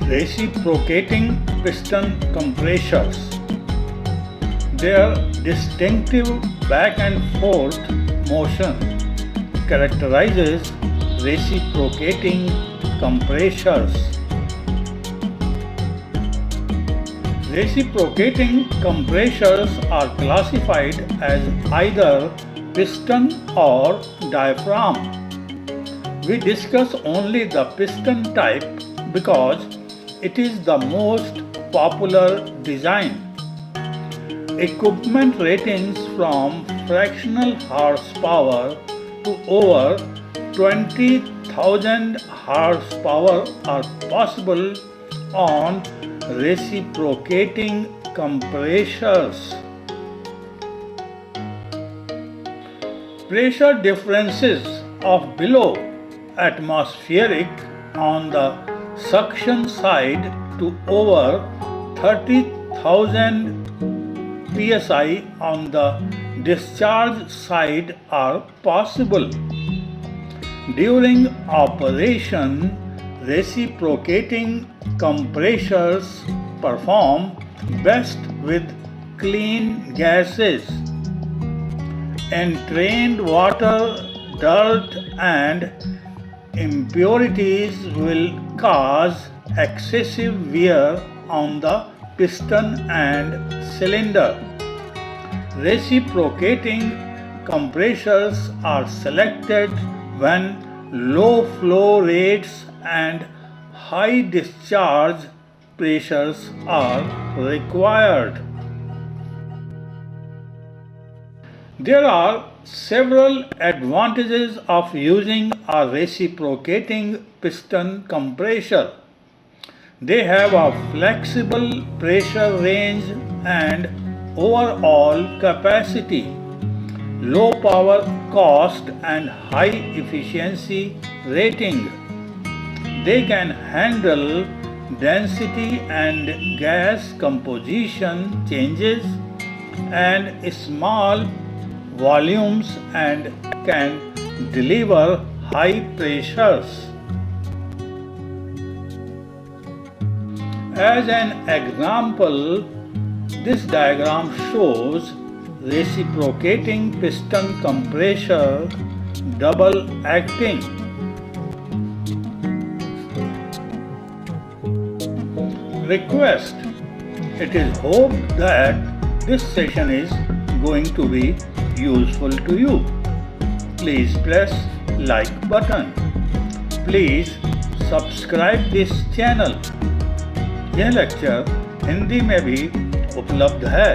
Reciprocating piston compressors. Their distinctive back and forth motion characterizes reciprocating compressors. Reciprocating compressors are classified as either piston or diaphragm. We discuss only the piston type because it is the most popular design. Equipment ratings from fractional horsepower to over 20,000 horsepower are possible on reciprocating compressors. Pressure differences of below atmospheric on the suction side to over 30,000 psi on the discharge side are possible. During operation, reciprocating compressors perform best with clean gases. Entrained water, dirt, and impurities will cause excessive wear on the piston and cylinder. Reciprocating compressors are selected when low flow rates and high discharge pressures are required. There are several advantages of using a reciprocating piston compressor. They have a flexible pressure range and overall capacity, low power cost and high efficiency rating. They can handle density and gas composition changes and small volumes and can deliver high pressures. As an example, this diagram shows reciprocating piston compressor double acting. Request: it is hoped that this session is going to be useful to you. Please press like button. Please subscribe this channel. यह lecture Hindi में भी उपलब्ध है.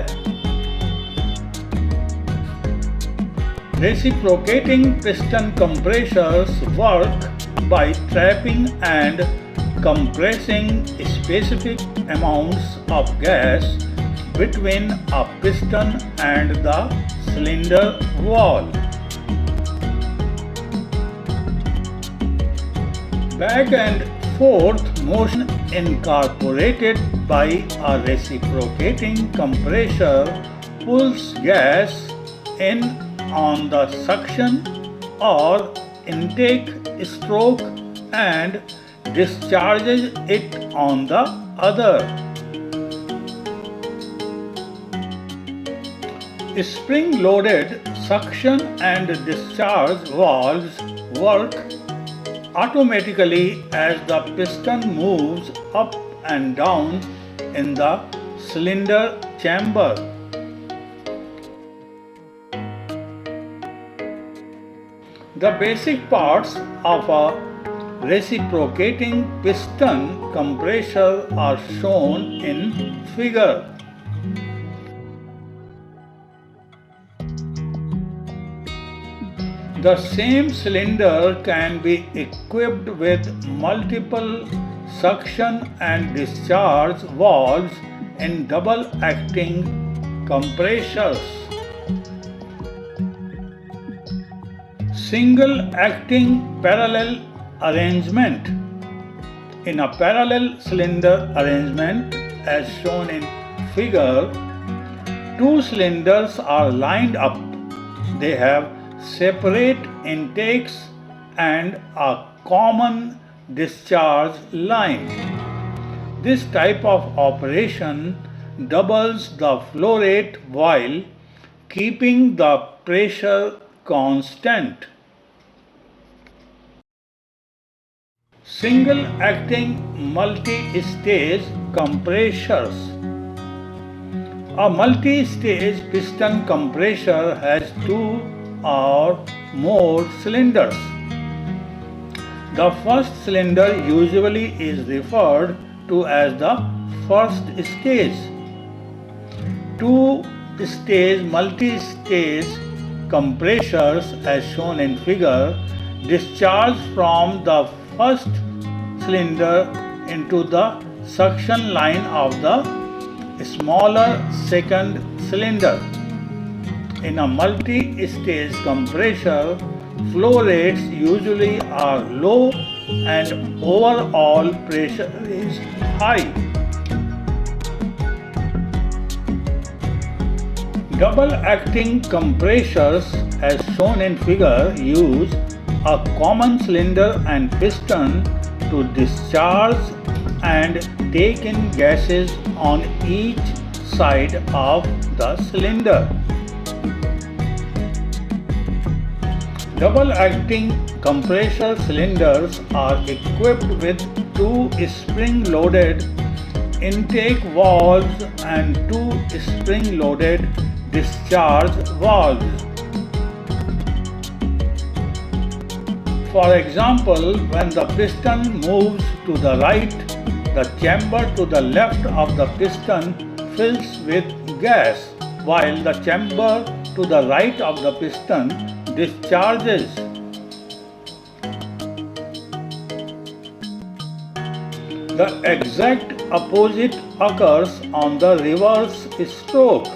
Reciprocating piston compressors work by trapping and compressing specific amounts of gas between a piston and the cylinder wall. Back and forth motion incorporated by a reciprocating compressor pulls gas in on the suction or intake stroke and discharges it on the other. Spring-loaded suction and discharge valves work automatically as the piston moves up and down in the cylinder chamber. The basic parts of a reciprocating piston compressor are shown in figure. The same cylinder can be equipped with multiple suction and discharge valves in double acting compressors. Single acting parallel arrangement. In a parallel cylinder arrangement as shown in figure, two cylinders are lined up. They have separate intakes and a common discharge line. This type of operation doubles the flow rate while keeping the pressure constant. Single acting multi-stage compressors. A multi-stage piston compressor has two or more cylinders. The first cylinder usually is referred to as the first stage. Two-stage multi-stage compressors, as shown in figure, discharge from the first cylinder into the suction line of the smaller second cylinder. In a multi-stage compressor, flow rates usually are low and overall pressure is high. Double-acting compressors, as shown in figure, use a common cylinder and piston to discharge and take in gases on each side of the cylinder. Double-acting compressor cylinders are equipped with two spring-loaded intake valves and two spring-loaded discharge valves. For example, when the piston moves to the right, the chamber to the left of the piston fills with gas, while the chamber to the right of the piston discharges. The exact opposite occurs on the reverse stroke.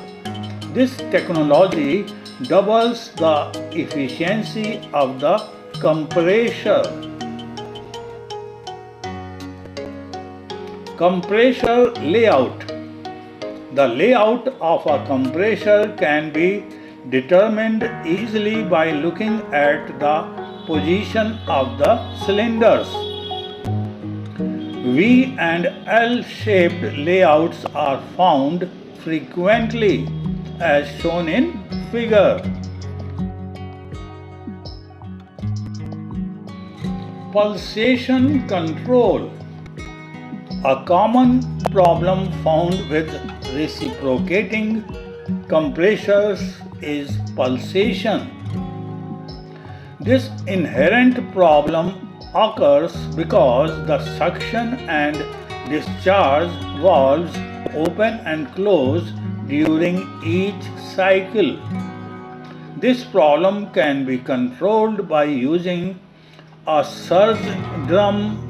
This technology doubles the efficiency of the compressor. Compressor layout. The layout of a compressor can be determined easily by looking at the position of the cylinders. V and L-shaped layouts are found frequently, as shown in figure. Pulsation control. A common problem found with reciprocating compressors is pulsation. This inherent problem occurs because the suction and discharge valves open and close during each cycle. This problem can be controlled by using a surge drum,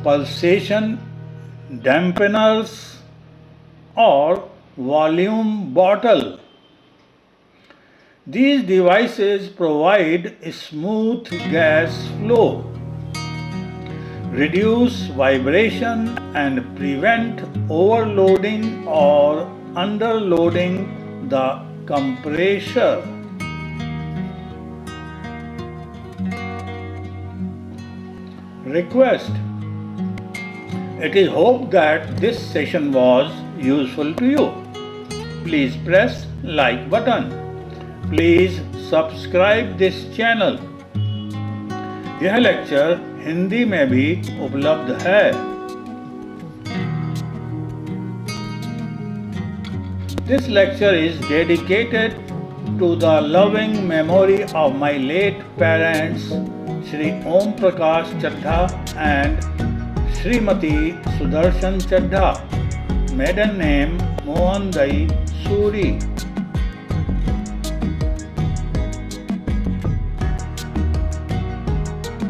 pulsation dampeners, or volume bottle. These devices provide smooth gas flow, reduce vibration, and prevent overloading or underloading the compressor. Request. It is hoped that this session was useful to you. Please press like button. Please subscribe this channel. यह lecture Hindi में भी उपलब्ध है। This lecture is dedicated to the loving memory of my late parents, Shri Om Prakash Chadha and Shrimati Sudarshan Chadha, maiden name Mohan Dai Suri.